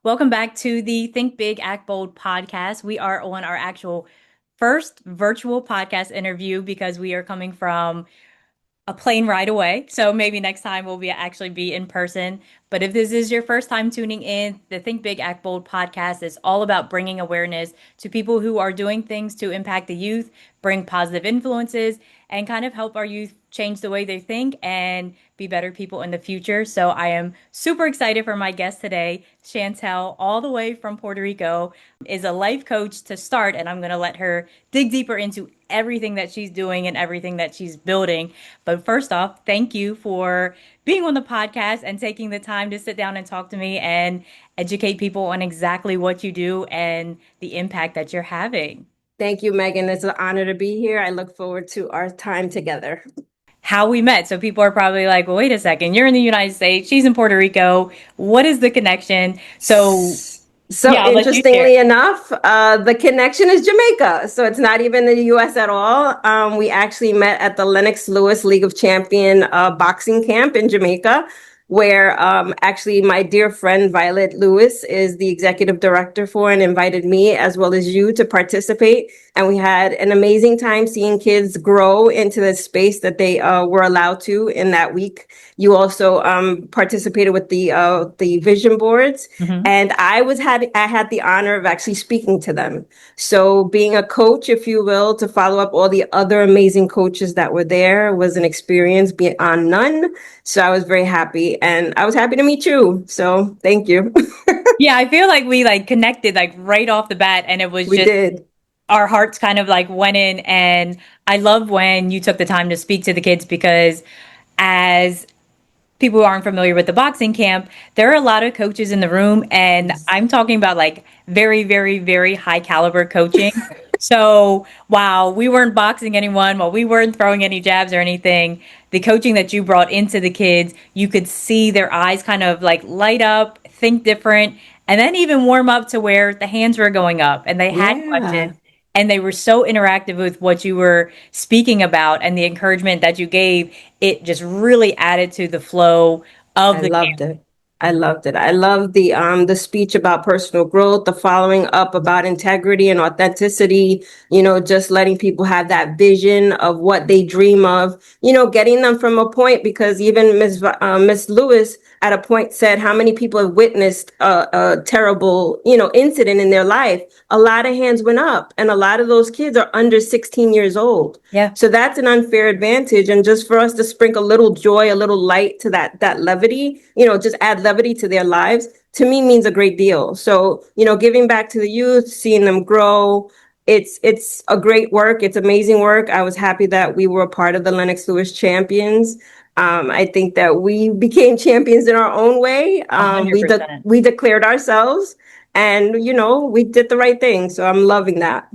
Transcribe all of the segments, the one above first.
Welcome back to the Think Big, Act Bold podcast. We are on our actual first virtual podcast interview because we are coming from a plane ride away. So maybe next time we'll actually be in person. But if this is your first time tuning in, the Think Big Act Bold podcast is all about bringing awareness to people who are doing things to impact the youth, bring positive influences, and kind of help our youth change the way they think and be better people in the future. So I am super excited for my guest today, Shantell, all the way from Puerto Rico, is a life coach to start, and I'm going to let her dig deeper into everything that she's doing and everything that she's building. But first off, thank you for being on the podcast and taking the time to sit down and talk to me and educate people on exactly what you do and the impact that you're having. Thank you, Megan. It's an honor to be here. I look forward to our time together. How we met. So people are probably like, well, wait a second, you're in the United States, she's in Puerto Rico. What is the connection? So, So yeah, I'll let you share. interestingly enough, the connection is Jamaica. So it's not even the US at all. We actually met at the Lennox Lewis League of Champion boxing camp in Jamaica, where actually my dear friend Violet Lewis is the executive director for and invited me as well as you to participate. And we had an amazing time seeing kids grow into the space that they were allowed to in that week. You also participated with the vision boards, Mhm. and I had the honor of actually speaking to them. So being a coach, if you will, to follow up all the other amazing coaches that were there was an experience beyond none. So I was very happy, and I was happy to meet you. So thank you. Yeah, I feel like we connected right off the bat, and it was We just did. our hearts kind of went in. And I love when you took the time to speak to the kids because as people who aren't familiar with the boxing camp, there are a lot of coaches in the room, and I'm talking about very, very, very high caliber coaching. So while we weren't boxing anyone, while we weren't throwing any jabs or anything, the coaching that you brought into the kids, you could see their eyes kind of light up, think different, and then even warm up to where the hands were going up and they had Yeah, questions. And they were so interactive with what you were speaking about and the encouragement that you gave. It just really added to the flow of I the loved camp. it. I loved it. I loved the speech about personal growth, the following up about integrity and authenticity, just letting people have that vision of what they dream of, getting them from a point, because even Miss Lewis at a point said how many people have witnessed a terrible, incident in their life. A lot of hands went up, and a lot of those kids are under 16 years old. Yeah. So that's an unfair advantage. And just for us to sprinkle a little joy, a little light to that levity, just add levity to their lives, to me means a great deal. So, giving back to the youth, seeing them grow, it's a great work. It's amazing work. I was happy that we were a part of the Lennox Lewis champions. I think that we became champions in our own way. A hundred percent. We declared ourselves, and we did the right thing. So I'm loving that.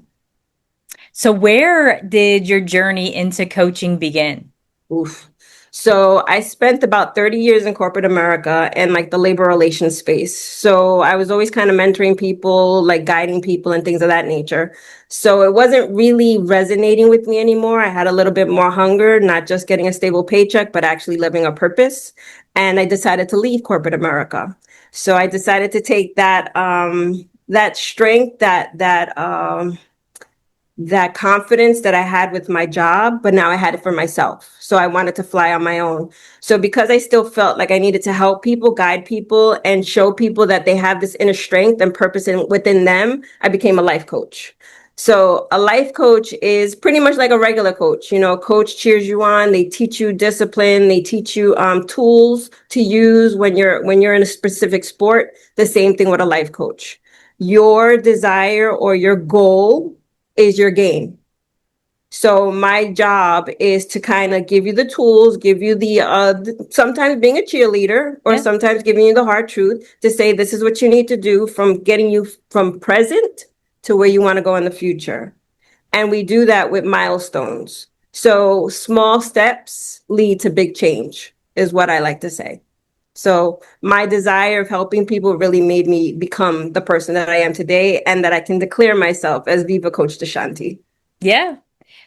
So where did your journey into coaching begin? Oof. So I spent about 30 years in corporate America and like the labor relations space. So I was always kind of mentoring people, like guiding people and things of that nature. So it wasn't really resonating with me anymore. I had a little bit more hunger, not just getting a stable paycheck, but actually living a purpose. And I decided to leave corporate America. So I decided to take that strength, that confidence that I had with my job, but now I had it for myself. So I wanted to fly on my own. So because I still felt like I needed to help people, guide people, and show people that they have this inner strength and purpose within them, I became a life coach. So a life coach is pretty much like a regular coach. A coach cheers you on. They teach you discipline. They teach you tools to use when you're in a specific sport. The same thing with a life coach. Your desire or your goal is your game. So my job is to kind of give you the tools, give you sometimes being a cheerleader or Yeah. sometimes giving you the hard truth to say this is what you need to do from getting you from present to where you want to go in the future. And we do that with milestones. So small steps lead to big change is what I like to say. So my desire of helping people really made me become the person that I am today, and that I can declare myself as Viva Coach Deshanti. Yeah.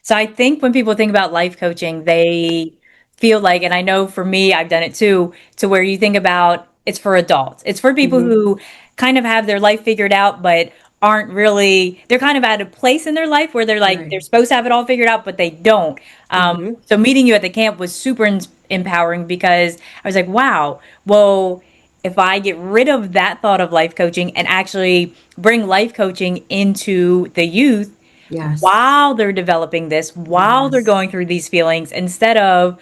So I think when people think about life coaching, they feel like, and I know for me, I've done it too, to where you think about it's for adults. It's for people Mm-hmm. who kind of have their life figured out, but aren't really, they're kind of at a place in their life where they're like, they're Right. supposed to have it all figured out, but they don't. Hmm. So meeting you at the camp was super empowering because I was like, wow, well, if I get rid of that thought of life coaching and actually bring life coaching into the youth Yes. while they're developing this, while they're Yes. going through these feelings, instead of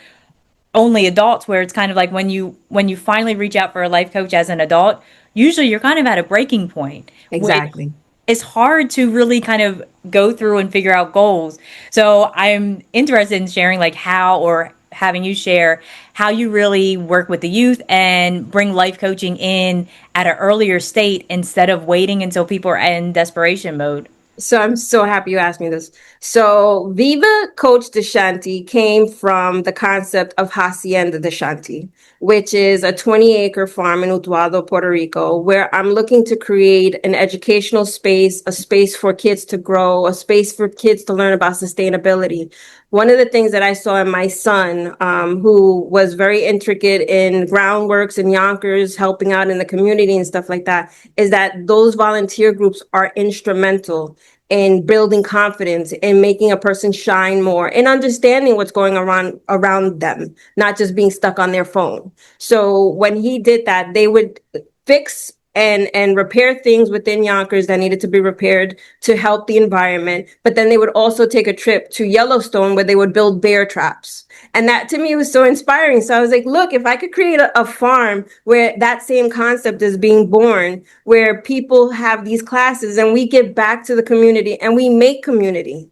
only adults where it's kind of like when you finally reach out for a life coach as an adult, usually you're kind of at a breaking point, which Exactly. it's hard to really kind of go through and figure out goals. So I'm interested in sharing like how, or having you share how you really work with the youth and bring life coaching in at an earlier state instead of waiting until people are in desperation mode. So I'm so happy you asked me this. So Viva Coach de Shanti came from the concept of Hacienda de Shanti, which is a 20-acre farm in Utuado, Puerto Rico, where I'm looking to create an educational space, a space for kids to grow, a space for kids to learn about sustainability. One of the things that I saw in my son, who was very intricate in groundworks and Yonkers, helping out in the community and stuff like that, is that those volunteer groups are instrumental in building confidence, in making a person shine more, in understanding what's going around them, not just being stuck on their phone. So when he did that, they would fix and repair things within Yonkers that needed to be repaired to help the environment. But then they would also take a trip to Yellowstone where they would build bear traps. And that to me was so inspiring. So I was like, look, if I could create a farm where that same concept is being born, where people have these classes and we give back to the community and we make community.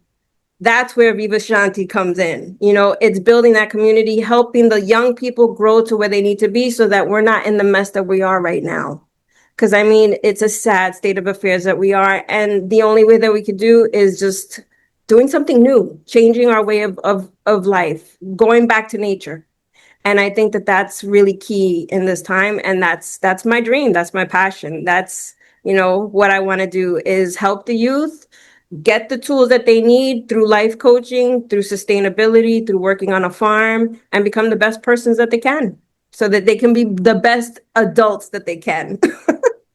That's where Viva Shanti comes in. You know, it's building that community, helping the young people grow to where they need to be so that we're not in the mess that we are right now. Because I mean, it's a sad state of affairs that we are. And the only way that we could do is just doing something new, changing our way of life, going back to nature. And I think that that's really key in this time. And that's my dream. That's my passion. That's, you know, what I want to do is help the youth get the tools that they need through life coaching, through sustainability, through working on a farm, and become the best persons that they can so that they can be the best adults that they can.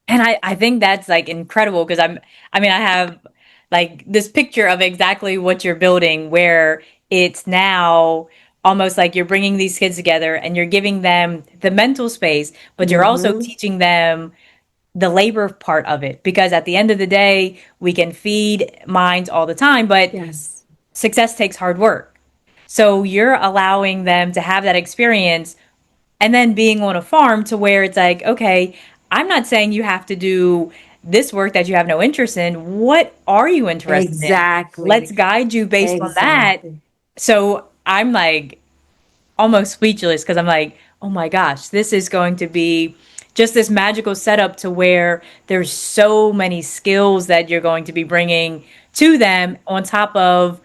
And I think that's like incredible because I mean I have like this picture of exactly what you're building where it's now almost like you're bringing these kids together and you're giving them the mental space, but you're also Mm-hmm. teaching them the labor part of it because at the end of the day, we can feed minds all the time, but Yes. success takes hard work. So you're allowing them to have that experience and then being on a farm to where it's like, okay, I'm not saying you have to do this work that you have no interest in. What are you interested in? Let's Exactly. guide you based on that. Exactly. So I'm like almost speechless because I'm like, oh my gosh, this is going to be just this magical setup to where there's so many skills that you're going to be bringing to them on top of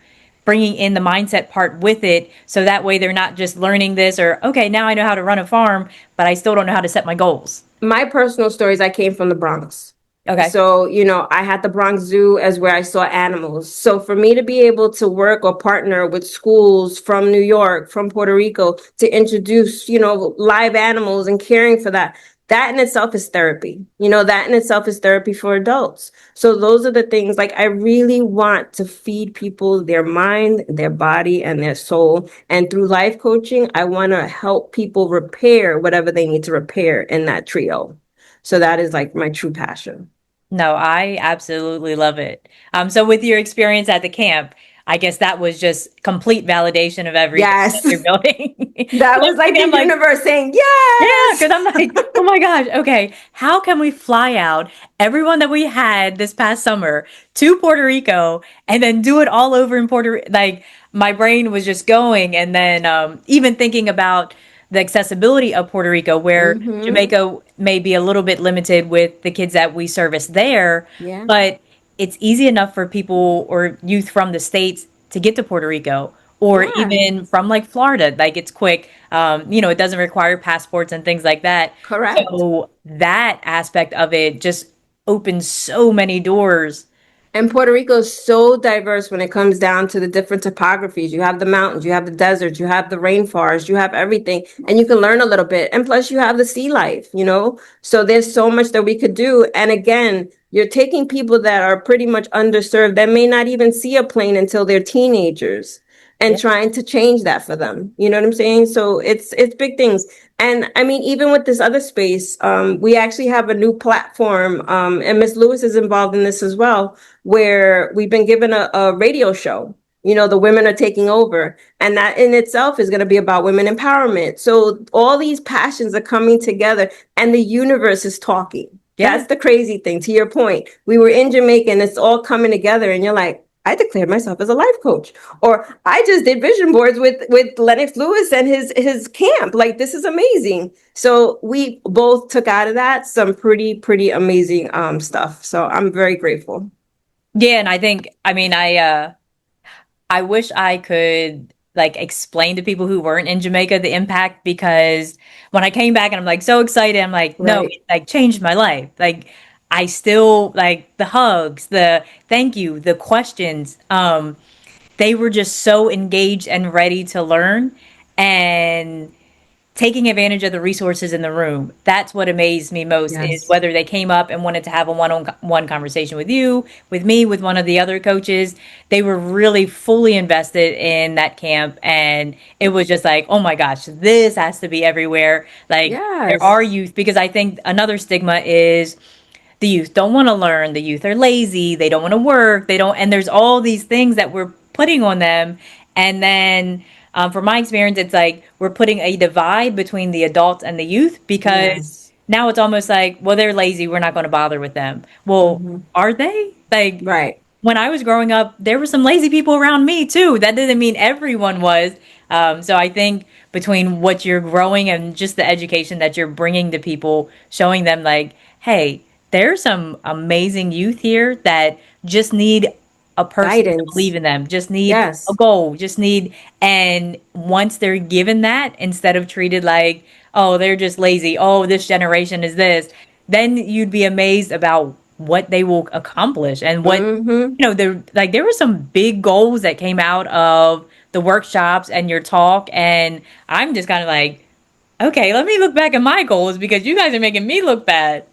bringing in the mindset part with it. So that way they're not just learning this or, okay, now I know how to run a farm, but I still don't know how to set my goals. My personal stories, I came from the Bronx. Okay. So, you know, I had the Bronx Zoo as where I saw animals. So for me to be able to work or partner with schools from New York, from Puerto Rico, to introduce, you know, live animals and caring for that, that in itself is therapy. You know, that in itself is therapy for adults. So those are the things like I really want to feed people their mind, their body, and their soul. And through life coaching, I want to help people repair whatever they need to repair in that trio. So that is like my true passion. No, I absolutely love it. So with your experience at the camp, I guess that was just complete validation of everything that Yes. you're building. That was like the I'm like, universe saying yeah, yes. because I'm like, oh my gosh, okay, how can we fly out everyone that we had this past summer to Puerto Rico and then do it all over in Puerto Rico? Like, my brain was just going. And then even thinking about the accessibility of Puerto Rico, where Mm-hmm. Jamaica may be a little bit limited with the kids that we service there, Yeah. but it's easy enough for people or youth from the States to get to Puerto Rico or Yeah. even from like Florida. Like it's quick. It doesn't require passports and things like that. Correct. So that aspect of it just opens so many doors. And Puerto Rico is so diverse when it comes down to the different topographies. You have the mountains, you have the deserts, you have the rainforest, you have everything, and you can learn a little bit. And plus, you have the sea life, you know? So there's so much that we could do. And again, you're taking people that are pretty much underserved that may not even see a plane until they're teenagers and Yeah. trying to change that for them. You know what I'm saying? So it's big things. And I mean, even with this other space, we actually have a new platform, and Miss Lewis is involved in this as well, where we've been given a radio show. You know, the women are taking over, and that in itself is going to be about women empowerment. So all these passions are coming together, and the universe is talking. Yeah. That's the crazy thing. To your point, we were in Jamaica, and it's all coming together, and you're like, I declared myself as a life coach, or I just did vision boards with Lennox Lewis and his camp. Like, this is amazing. So we both took out of that some pretty amazing stuff. So I'm very grateful. Yeah, and I think, I mean, I wish I could like explain to people who weren't in Jamaica the impact, because when I came back and I'm like so excited, I'm like, no, Right. it like changed my life. Like I still like the hugs, the thank you, the questions. They were just so engaged and ready to learn and taking advantage of the resources in the room. That's what amazed me most, is Yes. whether they came up and wanted to have a one-on-one conversation with you, with me, with one of the other coaches. They were really fully invested in that camp, and it was just like, oh my gosh, this has to be everywhere. Like there are Yes. youth, because I think another stigma is the youth don't want to learn, the youth are lazy, they don't want to work, they don't, and there's all these things that we're putting on them. And then from my experience, it's like we're putting a divide between the adults and the youth, because Yes. now it's almost like, well, they're lazy, we're not going to bother with them. Well, Hmm. are they? Like Right. when I was growing up, there were some lazy people around me too. That didn't mean everyone was. So I think between what you're growing and just the education that you're bringing to people, showing them like, hey, there's some amazing youth here that just need a person to believe Guidance. in them, just need a Yes. goal, just need, and once they're given that, instead of treated like, oh, they're just lazy, oh, this generation is this, then you'd be amazed about what they will accomplish and what, Hmm. there like there were some big goals that came out of the workshops and your talk, and I'm just kind of like, okay, let me look back at my goals because you guys are making me look bad.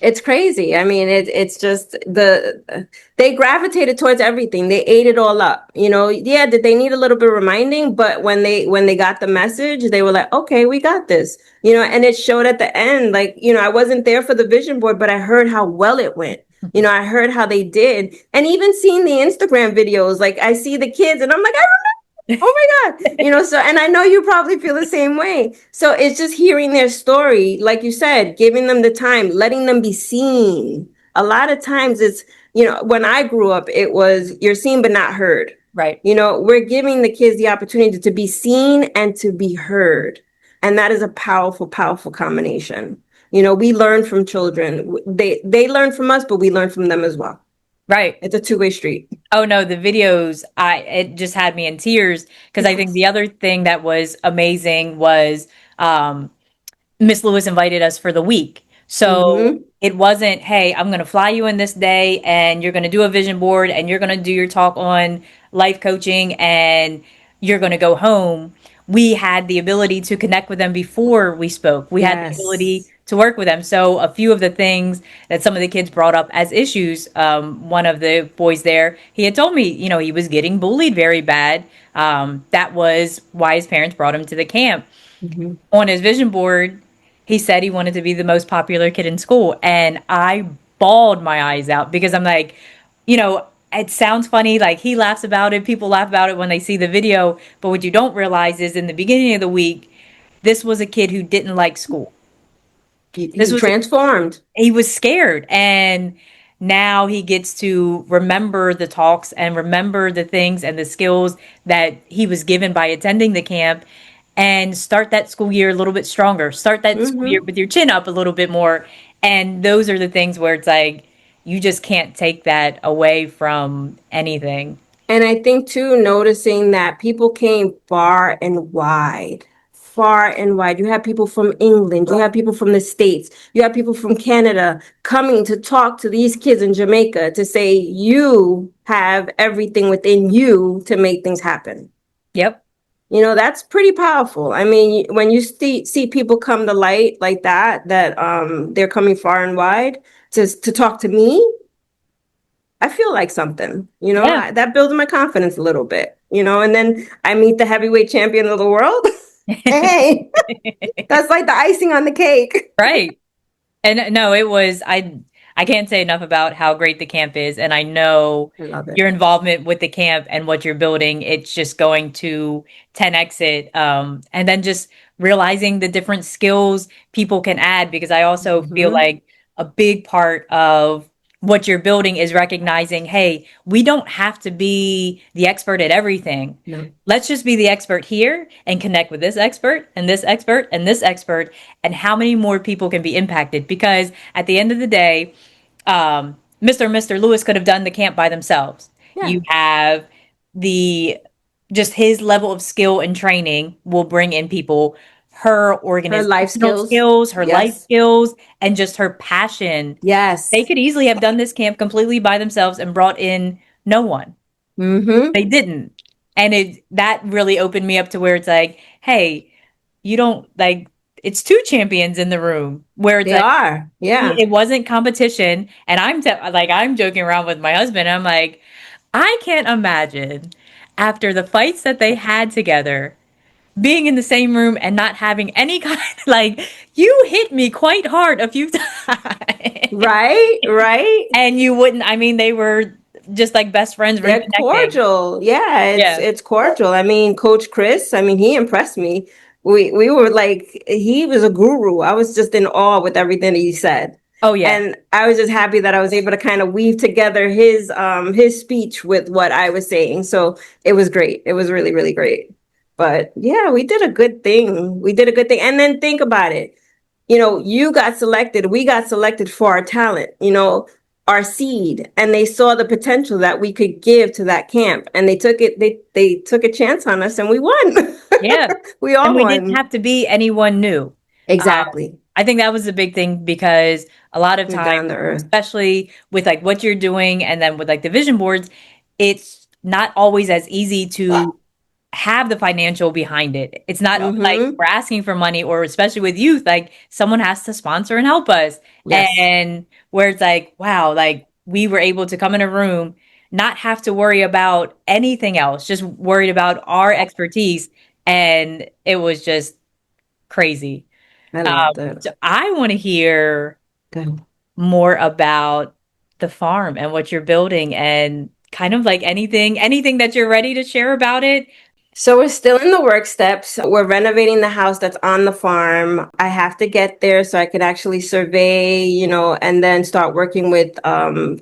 It's crazy. I mean, it's just they gravitated towards everything. They ate it all up. You know, yeah, did they need a little bit of reminding? But when they got the message, they were like, okay, we got this. You know, and it showed at the end, like, you know, I wasn't there for the vision board, but I heard how well it went. You know, I heard how they did. And even seeing the Instagram videos, like I see the kids and I'm like, I oh my God. You know, so, and I know you probably feel the same way. So it's just hearing their story, like you said, giving them the time, letting them be seen. A lot of times it's, you know, when I grew up, it was you're seen but not heard. Right. You know, we're giving the kids the opportunity to be seen and to be heard. And that is a powerful combination. You know, we learn from children. They learn from us, but we learn from them as well. Right. It's a two-way street. Oh no, the videos, I it just had me in tears, because I think Yes. the other thing that was amazing was um Miss Lewis invited us for the week. So Mm-hmm. it wasn't, hey, I'm going to fly you in this day and you're going to do a vision board and you're going to do your talk on life coaching and you're going to go home. We had the ability to connect with them before we spoke. We had the ability Yes. to work with them. So a few of the things that some of the kids brought up as issues, one of the boys there, he had told me, he was getting bullied very bad. That was why his parents brought him to the camp. Mm-hmm. On his vision board, he said he wanted to be the most popular kid in school. And I bawled my eyes out because I'm like, it sounds funny. Like he laughs about it. People laugh about it when they see the video. But what you don't realize is in the beginning of the week, this was a kid who didn't like school. This He was transformed. he was scared, and now he gets to remember the talks and remember the things and the skills that he was given by attending the camp, and start that school year a little bit stronger, start that school year Hmm. with your chin up a little bit more. And those are the things where it's like you just can't take that away from anything. And I think too, noticing that people came far and wide far and wide. You have people from England, you have people from the States, you have people from Canada coming to talk to these kids in Jamaica to say you have everything within you to make things happen. Yep. That's pretty powerful. I mean, when you see people come to light like that they're coming far and wide to talk to me, I feel like something, Yeah. that builds my confidence a little bit, and then I meet the heavyweight champion of the world. Hey, that's like the icing on the cake. Right. And no, it was I can't say enough about how great the camp is, and I know I love it. your involvement with the camp and what you're building, it's just going to 10x it. And then just realizing the different skills people can add, because I also feel Hmm. like a big part of what you're building is recognizing, hey, we don't have to be the expert at everything. No. Let's just be the expert here and connect with this expert and this expert and this expert, and how many more people can be impacted. Because at the end of the day, Mr. and Mr. Lewis could have done the camp by themselves. Yeah. You have the just his level of skill and training will bring in people, her Her life organizational skills. skills, her life Yes. skills, and just her passion. They Yes. could easily have done this camp completely by themselves and brought in no one. Hmm. They didn't. And that really opened me up to where it's like, hey, you don't like it's two champions in the room where it's They like are. Yeah. it wasn't competition. And I'm joking around with my husband. I'm like, I can't imagine after the fights that they had together being in the same room and not having any kind of like, you hit me quite hard a few times. Right. Right. And you wouldn't, I mean, they were just like best friends They're reconnecting. cordial. Yeah, it's Yeah. it's cordial. I mean, Coach Chris, I mean, he impressed me. We were like, he was a guru. I was just in awe with everything he said. Oh, yeah. And I was just happy that I was able to kind of weave together his speech with what I was saying. So it was great. It was really, really great. But yeah, we did a good thing. We did a good thing. And then think about it. You got selected, we got selected for our talent, our seed, and they saw the potential that we could give to that camp, and they took a chance on us, and we won. Yeah. We And all we didn't won. have to be anyone new. Exactly. I think that was the big thing, because a lot of We're times, down to earth. especially with like what you're doing and then with like the vision boards, it's not always as easy to have the financial behind it. It's not like Mm-hmm. we're asking for money, or especially with youth, like someone has to sponsor and help us. Yes. And where it's like, wow, like we were able to come in a room, not have to worry about anything else, just worried about our expertise. And it was just crazy. I love that. So I want to hear Good. more about the farm and what you're building, and kind of like anything that you're ready to share about it. So we're still in the work steps. We're renovating the house that's on the farm. I have to get there so I could actually survey, and then start working with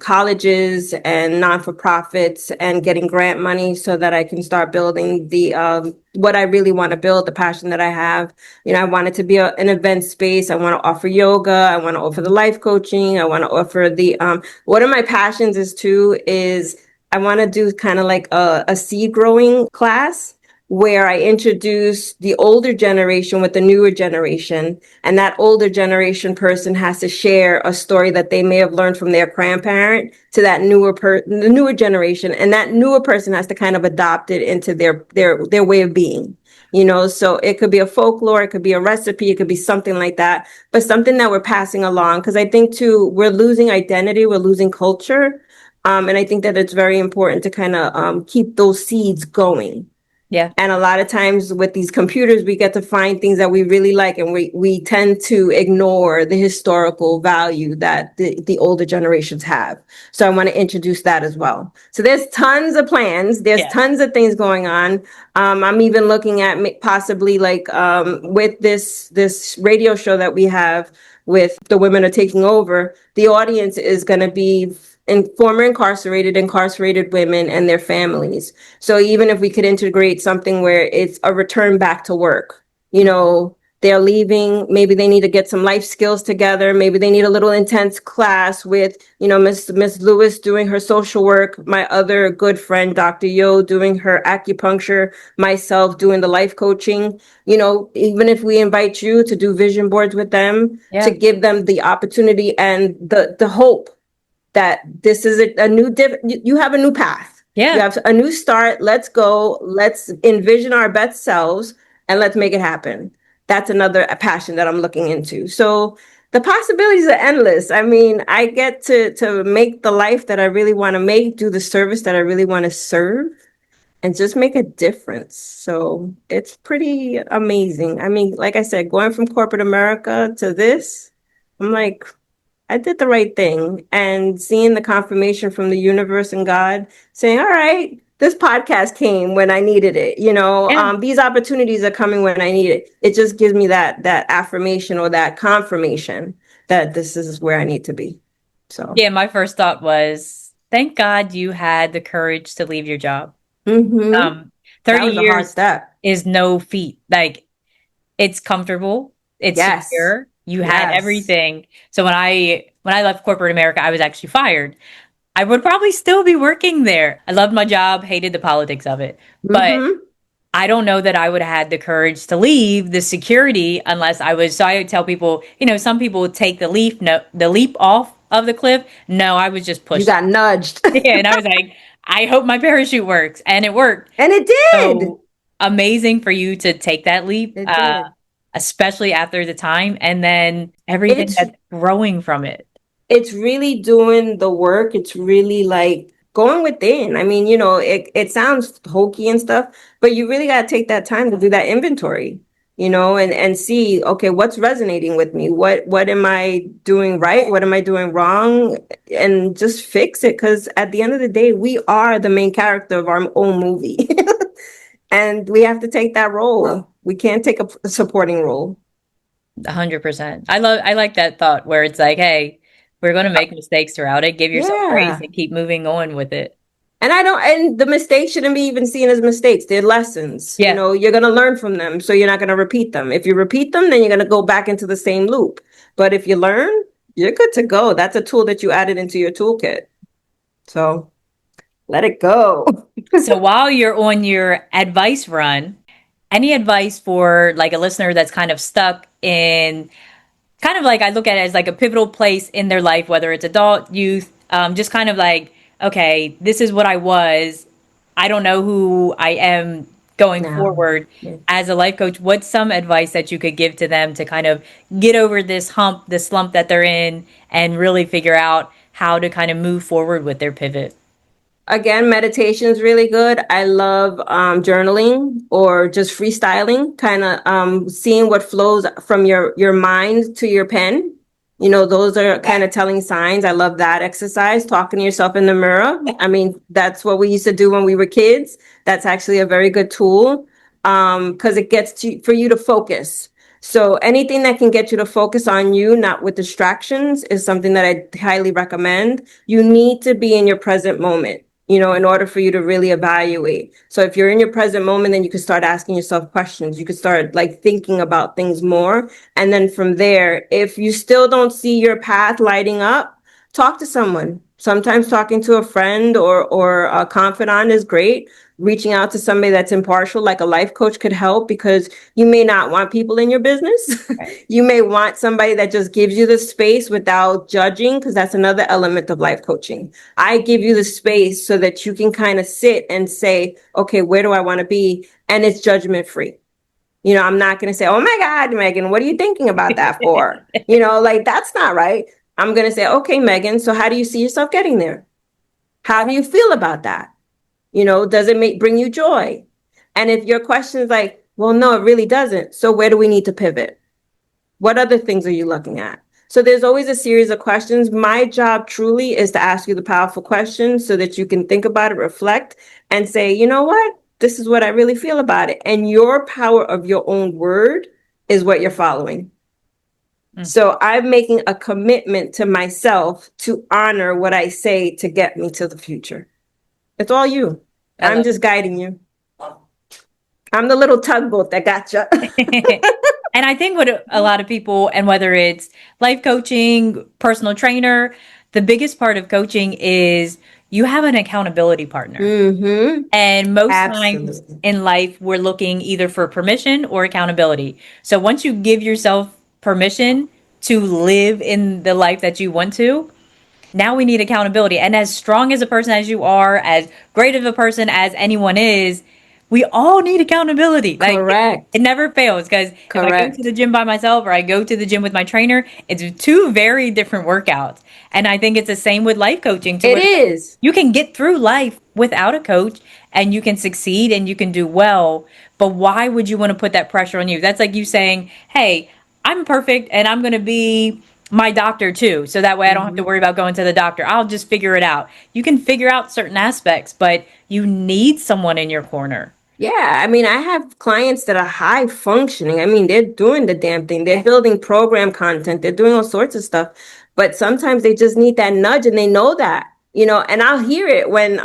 colleges and non-for-profits and getting grant money so that I can start building the what I really want to build, the passion that I have. I want it to be an event space. I want to offer yoga. I want to offer the life coaching. I want to offer the one of my passions is I want to do kind of like a seed growing class where I introduce the older generation with the newer generation. And that older generation person has to share a story that they may have learned from their grandparent to that the newer generation. And that newer person has to kind of adopt it into their way of being. So it could be a folklore, it could be a recipe, it could be something like that, but something that we're passing along. Because I think too, we're losing identity, we're losing culture. And I think that it's very important to kind of keep those seeds going. Yeah. And a lot of times with these computers, we get to find things that we really like, and we tend to ignore the historical value that the older generations have. So I want to introduce that as well. So there's tons of plans. There's Yeah. tons of things going on. I'm even looking at possibly like with this radio show that we have with the women are taking over, the audience is going to be former incarcerated women and their families. So even if we could integrate something where it's a return back to work, They're leaving. Maybe they need to get some life skills together. Maybe they need a little intense class with, Miss Lewis doing her social work, my other good friend, Dr. Yo, doing her acupuncture, myself doing the life coaching. Even if we invite you to do vision boards with them, to Yeah. give them the opportunity and the hope that this is a new you have a new path. You Yeah. have a new start. Let's go. Let's envision our best selves and let's make it happen. That's another passion that I'm looking into. So the possibilities are endless. I mean, I get to make the life that I really want to make, do the service that I really want to serve, and just make a difference. So it's pretty amazing. I mean, like I said, going from corporate America to this, I'm like, I did the right thing. And seeing the confirmation from the universe and God saying, all right, this podcast came when I needed it. Yeah. These opportunities are coming when I need it. It just gives me that affirmation or that confirmation that this is where I need to be. So, Yeah, my first thought was, thank God you had the courage to leave your job. hmm Um, that 30 was a hard years step. is no feat. Like, it's comfortable, it's Yes. secure. You had Yes. everything. So when I left corporate America, I was actually fired. I would probably still be working there. I loved my job, hated the politics of it. But hmm I don't know that I would have had the courage to leave the security unless I was. So I would tell people, some people would take the leap off of the cliff. No, I was just You pushed. got nudged. Yeah, and I was like, I hope my parachute works, and it worked. And it did. So amazing for you to take that leap, It did. especially after the time, and then everything It's that's growing from it. it's really doing the work. It's really like going within. I mean, it sounds hokey and stuff, but you really got to take that time to do that inventory, and see, okay, what's resonating with me? What am I doing right? What am I doing wrong? And just fix it. Because at the end of the day, we are the main character of our own movie. And we have to take that role. We can't take a supporting role. 100%. I like that thought where it's like, hey, we're going to make mistakes throughout it. Give yourself grace Yeah. and keep moving on with it. And the mistakes shouldn't be even seen as mistakes. They're lessons. Yeah. You're going to learn from them. So you're not going to repeat them. If you repeat them, then you're going to go back into the same loop. But if you learn, you're good to go. That's a tool that you added into your toolkit. So let it go. So while you're on your advice run, any advice for like a listener that's kind of stuck in kind of like I look at it as like a pivotal place in their life, whether it's adult, youth, just kind of like, okay, this is what I was. I don't know who I am going Now, forward as a life coach. What's some advice that you could give to them to kind of get over this hump, this slump that they're in, and really figure out how to kind of move forward with their pivot? again, meditation is really good. I love journaling or just freestyling, kind of seeing what flows from your mind to your pen. Those are kind of telling signs. I love that exercise, talking to yourself in the mirror. I mean, that's what we used to do when we were kids. That's actually a very good tool because it gets for you to focus. So anything that can get you to focus on you, not with distractions, is something that I highly recommend. You need to be in your present moment, in order for you to really evaluate. So if you're in your present moment, then you can start asking yourself questions. You could start like thinking about things more. And then from there, if you still don't see your path lighting up, talk to someone. Sometimes talking to a friend or a confidant is great. Reaching out to somebody that's impartial, like a life coach, could help because you may not want people in your business. Right. You may want somebody that just gives you the space without judging, because that's another element of life coaching. I give you the space so that you can kind of sit and say, okay, where do I want to be? And it's judgment free. I'm not going to say, oh my God, Megan, what are you thinking about that for? Like that's not right. I'm going to say, okay, Megan, so how do you see yourself getting there? How do you feel about that? Does it bring you joy? And if your question is like, well, no, it really doesn't. So where do we need to pivot? What other things are you looking at? So there's always a series of questions. My job truly is to ask you the powerful questions so that you can think about it, reflect, and say, you know what? This is what I really feel about it. And your power of your own word is what you're following. Mm, So I'm making a commitment to myself to honor what I say to get me to the future. It's all you. I I'm love just guiding you. I'm the little tugboat that got you. it. And I think what a lot of people, and whether it's life coaching, personal trainer, the biggest part of coaching is you have an accountability partner. Mm-hmm. And most times Absolutely. in life, we're looking either for permission or accountability. So once you give yourself permission to live in the life that you want to, now we need accountability. And as strong as a person as you are, as great of a person as anyone is, we all need accountability. Like it Correct. never fails because if I go to the Correct. gym by myself or I go to the gym with my trainer, it's two very different workouts. And I think it's the same with life coaching to It where is. you can get through life without a coach and you can succeed and you can do well. But why would you want to put that pressure on you? That's like you saying, hey, I'm perfect and I'm going to be my doctor too. So that way I don't have to Mm-hmm. worry about going to the doctor. I'll just figure it out. You can figure out certain aspects, but you need someone in your corner. Yeah, I mean, I have clients that are high functioning. I mean, they're doing the damn thing. They're building program content. They're doing all sorts of stuff. But sometimes they just need that nudge and they know that, and I'll hear it when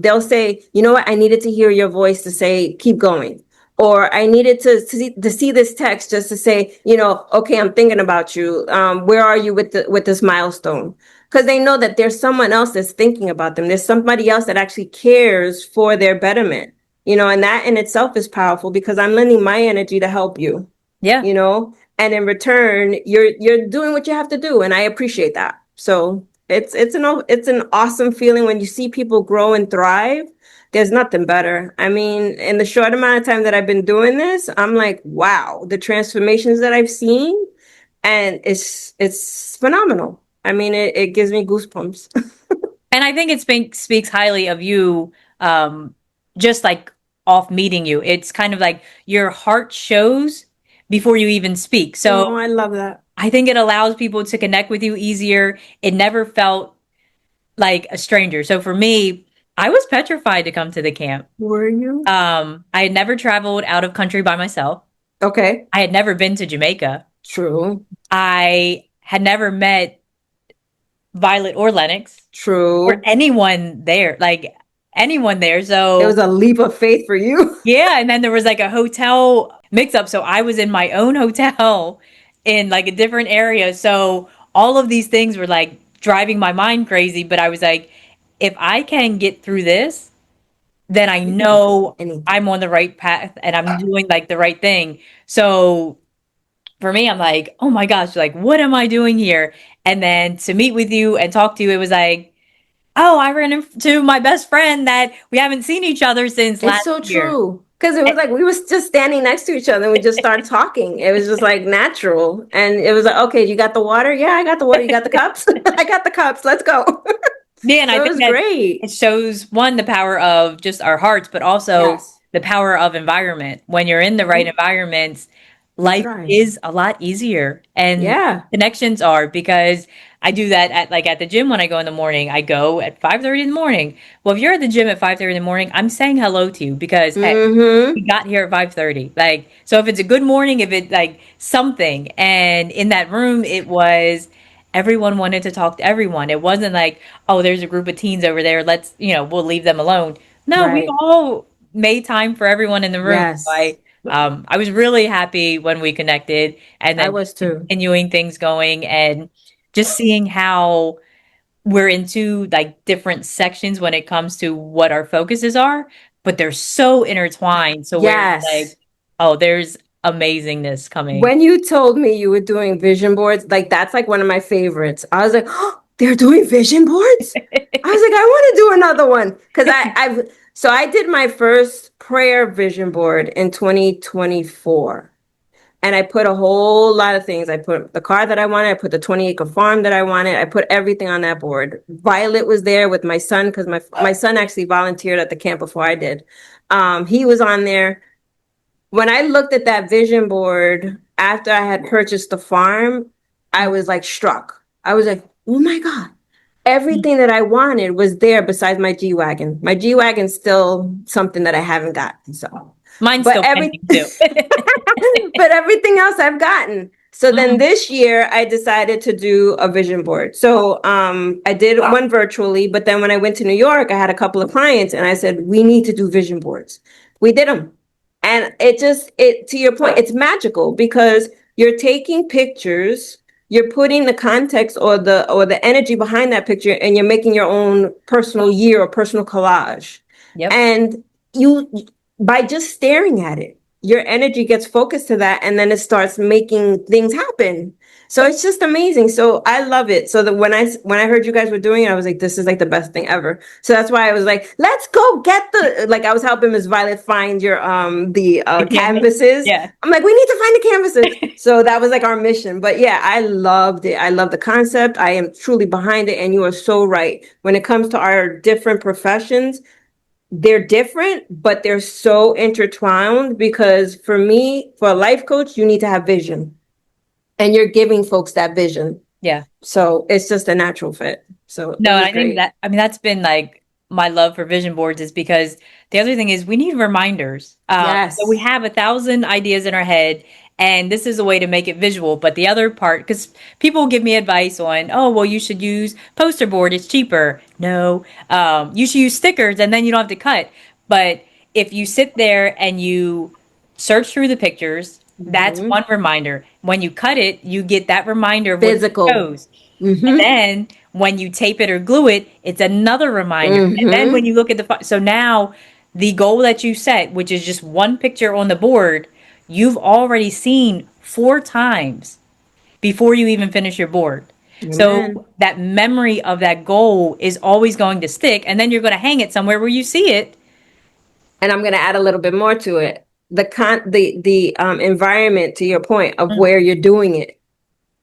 they'll say, you know what, I needed to hear your voice to say, keep going. Or I needed to see this text just to say, okay, I'm thinking about you. Where are you with this milestone? Because they know that there's someone else that's thinking about them. There's somebody else that actually cares for their betterment. And that in itself is powerful because I'm lending my energy to help you, Yeah. and in return, you're doing what you have to do, and I appreciate that. So it's an awesome feeling when you see people grow and thrive. There's nothing better. I mean, in the short amount of time that I've been doing this, I'm like, wow, the transformations that I've seen, and it's phenomenal. I mean, it gives me goosebumps. And I think speaks highly of you, just like off meeting you. It's kind of like your heart shows before you even speak. So Oh, I love that. I think it allows people to connect with you easier. It never felt like a stranger. So for me, I was petrified to come to the camp. Were you? I had never traveled out of country by myself. Okay. I had never been to Jamaica. True. I had never met Violet or Lennox or True. anyone there, like anyone there. It was So a leap of faith for you. yeah, and then there was like a hotel mix up. So I was in my own hotel in like a different area. So all of these things were like driving my mind crazy. But I was like, if I can get through this, then I You can get through know anything. I'm on the right path and I'm doing like the right thing. So for me, I'm like, oh my gosh, like, what am I doing here? And then to meet with you and talk to you, it was like, oh, I ran into my best friend that we haven't seen each other since It's last so year. true. Because it was like we was just standing next to each other and we just started talking. It was just like natural. And it was like, okay, you got the water? Yeah, I got the water. You got the cups? I got the cups. Let's go. Yeah, and I So it think was that great. it shows one, the power of just our hearts, but also Yes. the power of environment. When you're in the right Hmm. environments, You life thrive. is a lot easier and Yeah. connections are because I do that at the gym when I go in the morning. I go at 5:30 in the morning. Well, if you're at the gym at 5:30 in the morning, I'm saying hello to you because hey, we Mm-hmm. got here at 5:30. Like, so if it's a good morning, if it like something, and in that room, it was everyone wanted to talk to everyone. It wasn't like, oh, there's a group of teens over there. We'll leave them alone. No, we Right. all made time for everyone in the room. So Yes. I was really happy when we connected and I then was too. continuing things going and just seeing how we're into like different sections when it comes to what our focuses are, but they're so intertwined. So where it's Yes. like, oh, there's amazingness coming. When you told me you were doing vision boards, like that's like one of my favorites. I was like, oh, they're doing vision boards? I was like, I want to do another one. Because I did my first prayer vision board in 2024. And I put a whole lot of things. I put the car that I wanted, I put the 20-acre farm that I wanted, I put everything on that board. Violet was there with my son because my son actually volunteered at the camp before I did. He was on there. When I looked at that vision board after I had purchased the farm, I was like struck. I was like, oh my God. Everything that I wanted was there besides my G Wagon. My G Wagon's still something that I haven't gotten. So, Mine's but still pending too. but everything else I've gotten. So then Mhm. this year I decided to do a vision board. So I did one virtually, but then when I went to New York, I had a couple of clients and I said, we need to do vision boards. We did them. And it to your point, it's magical because you're taking pictures, you're putting the context or the energy behind that picture, and you're making your own personal year or personal collage. Yep. And you, by just staring at it, your energy gets focused to that, and then it starts making things happen. So it's just amazing. So I love it. So that when I heard you guys were doing it, I was like, this is like the best thing ever. So that's why I was like, let's go get the like I was helping Miss Violet find your the The canvas. canvases. Yeah. I'm like, we need to find the canvases. So that was like our mission. But yeah, I loved it. I love the concept. I am truly behind it. And you are so right. When it comes to our different professions, they're different, but they're so intertwined because for me, for a life coach, you need to have vision and you're giving folks that vision. Yeah. So it's just a natural fit. So it No, and was I think great. that, I mean, that's been like my love for vision boards is because the other thing is we need reminders. So we Yes. have 1,000 ideas in our head, and this is a way to make it visual. But the other part, because people give me advice on, oh, well, you should use poster board, it's cheaper. No, you should use stickers, and then you don't have to cut. But if you sit there and you search through the pictures, that's Mm-hmm. one reminder. When you cut it, you get that reminder of what you Physical. chose. And Mm-hmm. then when you tape it or glue it, it's another reminder. And then when Mm-hmm. you look at so now the goal that you set, which is just one picture on the board, you've already seen 4 times before you even finish your board. So Amen. that memory of that goal is always going to stick, and then you're going to hang it somewhere where you see it. And I'm going to add a little bit more to it. The environment, to your point of Mm, where you're doing it,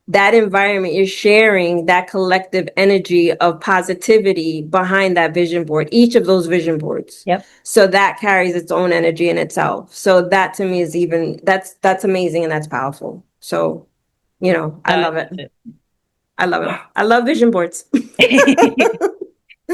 that environment, you're sharing that collective energy of positivity behind that vision board, each of those vision boards. yep. So that carries its own energy in itself. So that to me is even that's amazing and that's powerful. So, I No, I love it. love I love it. I love vision boards. it.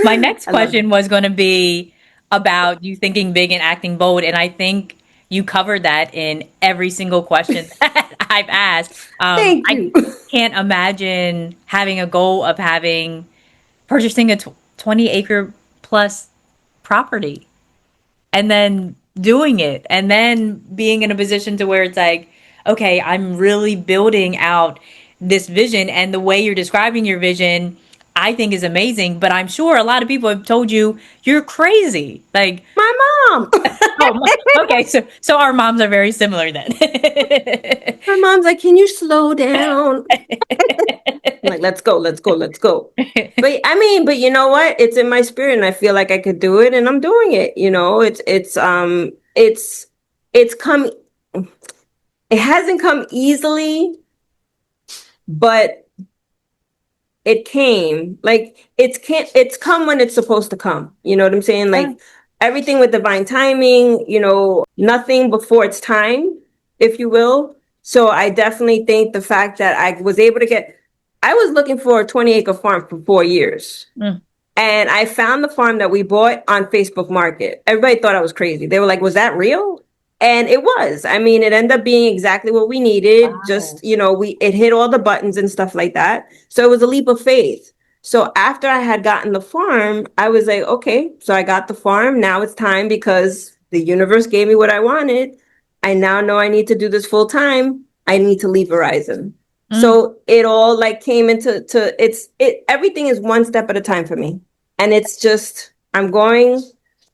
My next I love question it. was going to be about you thinking big and acting bold, and I think you covered that in every single question that I've asked. Thank I you. can't imagine having a goal of purchasing a 20-acre plus property and then doing it and then being in a position to where it's like, okay, I'm really building out this vision. And the way you're describing your vision, I think is amazing. But I'm sure a lot of people have told you you're crazy. Like, My mom. oh, okay, so our moms are very similar then. My mom's like, can you slow down? I'm like, let's go, let's go, let's go. But I mean, but you know what? It's in my spirit and I feel like I could do it and I'm doing it. It's come it hasn't come easily, but it came. Like it's come when it's supposed to come. You know what I'm saying? Yeah. Like everything with divine timing, nothing before it's time, if you will. So I definitely think the fact that I was looking for a 20-acre farm for 4 years. Mm, And I found the farm that we bought on Facebook Market. Everybody thought I was crazy. They were like, was that real? And it was. I mean, it ended up being exactly what we needed. Just, wow. it hit all the buttons and stuff like that. So it was a leap of faith. So after I had gotten the farm, I was like, okay, so I got the farm. Now it's time because the universe gave me what I wanted. I now know I need to do this full time. I need to leave Verizon. Mm, So it all like came into everything is one step at a time for me. And it's just I'm going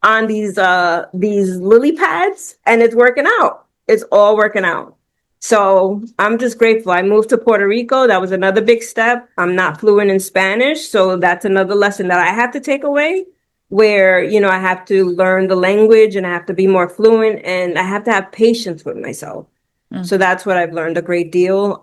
on these lily pads and it's working out. It's all working out. So I'm just grateful. I moved to Puerto Rico. That was another big step. I'm not fluent in Spanish, so that's another lesson that I have to take away where, I have to learn the language and I have to be more fluent and I have to have patience with myself. mm, So that's what I've learned a great deal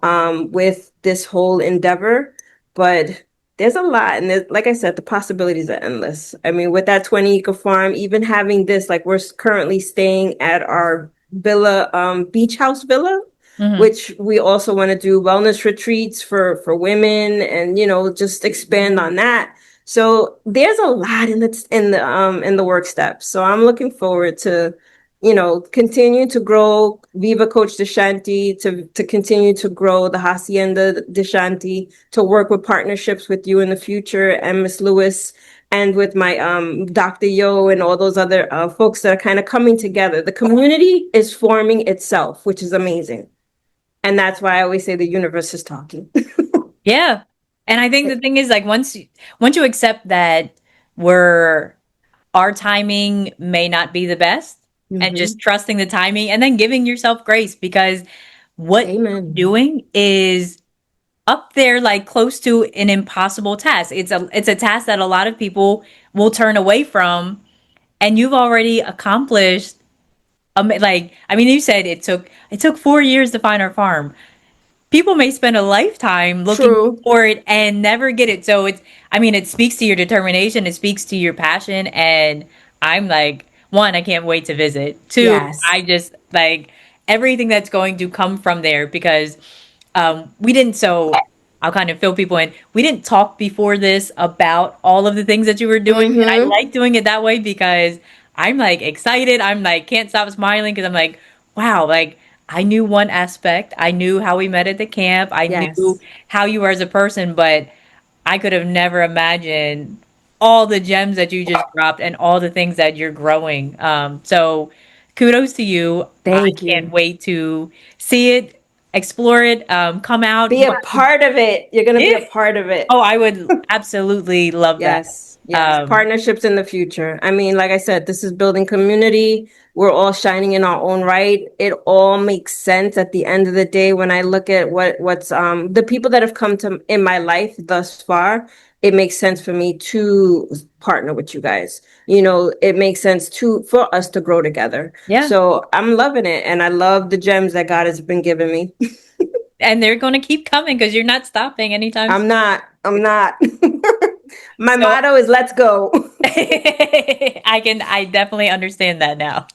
with this whole endeavor. But there's a lot, and like I said, the possibilities are endless. I mean, with that 20-acre farm, even having this, like we're currently staying at our villa, beach house villa, mhm, which we also want to do wellness retreats for women, and just expand on that. So there's a lot in the work steps. So I'm looking forward to continue to grow Viva Coach Deshanti, to continue to grow the Hacienda Deshanti, to work with partnerships with you in the future and Miss Lewis, and with my Dr. Yo and all those other folks that are kind of coming together. The community is forming itself, which is amazing. And that's why I always say the universe is talking. Yeah. And I think the thing is like once you accept that we're our timing may not be the best and just Hmm. trusting the timing and then giving yourself grace because what you're Amen. doing is up there like close to an impossible task. It's a task that a lot of people will turn away from and you've already accomplished like I mean you said it took 4 years to find our farm. People may spend a lifetime looking True. for it and never get it. So I mean, it speaks to your determination, it speaks to your passion. And I'm like, one, I can't wait to visit. Two, Yes. I just like everything that's going to come from there because we didn't, so I'll kind of fill people in. We didn't talk before this about all of the things that you were doing. And I Hmm. like doing it that way because I'm like excited. I'm like, can't stop smiling because I'm like, wow, like I knew one aspect. I knew how we met at the camp. I knew Yes. how you were as a person, but I could have never imagined all the gems that you just dropped and all the things that you're growing. So kudos to you. I Thank can't you. wait to see it, explore it, come out. Be a part of it. You're going to be a Yeah. part of it. Oh, I would absolutely love that. Yes, yes. Um, Partnerships in the future. I mean, like I said, this is building community. We're all shining in our own right. It all makes sense at the end of the day when I look at what's the people that have come to in my life thus far, it makes sense for me to partner with you guys. You know, it makes sense to for us to grow together. yeah. So I'm loving it and I love the gems that God has been giving me. And they're going to keep coming because you're not stopping anytime soon. I'm not. I'm not. My So motto is let's go. I definitely understand that now.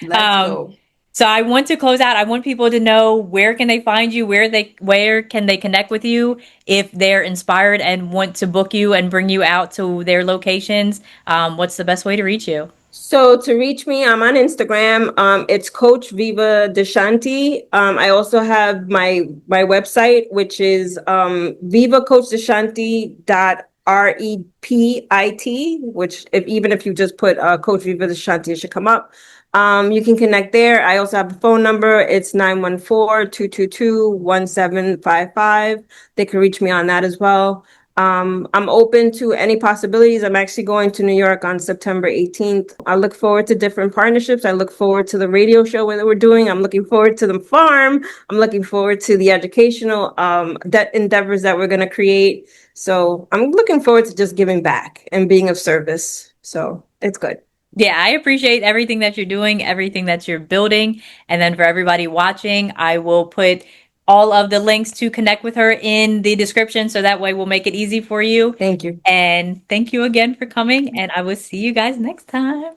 Let's Um, go. so I want to close out. I want people to know where can they find you, where can they connect with you if they're inspired and want to book you and bring you out to their locations. What's the best way to reach you? So to reach me, I'm on Instagram. It's Coach Viva Deshanti. I also have my website, which is vivacoachdeshanti.repit, which even if you just put Coach Viva Deshanti, it should come up. You can connect there. I also have a phone number. It's 914-222-1755. They can reach me on that as well. I'm open to any possibilities. I'm actually going to New York on September 18th. I look forward to different partnerships. I look forward to the radio show that we're doing. I'm looking forward to the farm. I'm looking forward to the educational endeavors that we're going to create. So I'm looking forward to just giving back and being of service. So it's good. Yeah, I appreciate everything that you're doing, everything that you're building. And then for everybody watching, I will put all of the links to connect with her in the description so that way we'll make it easy for you. Thank you. And thank you again for coming, and I will see you guys next time.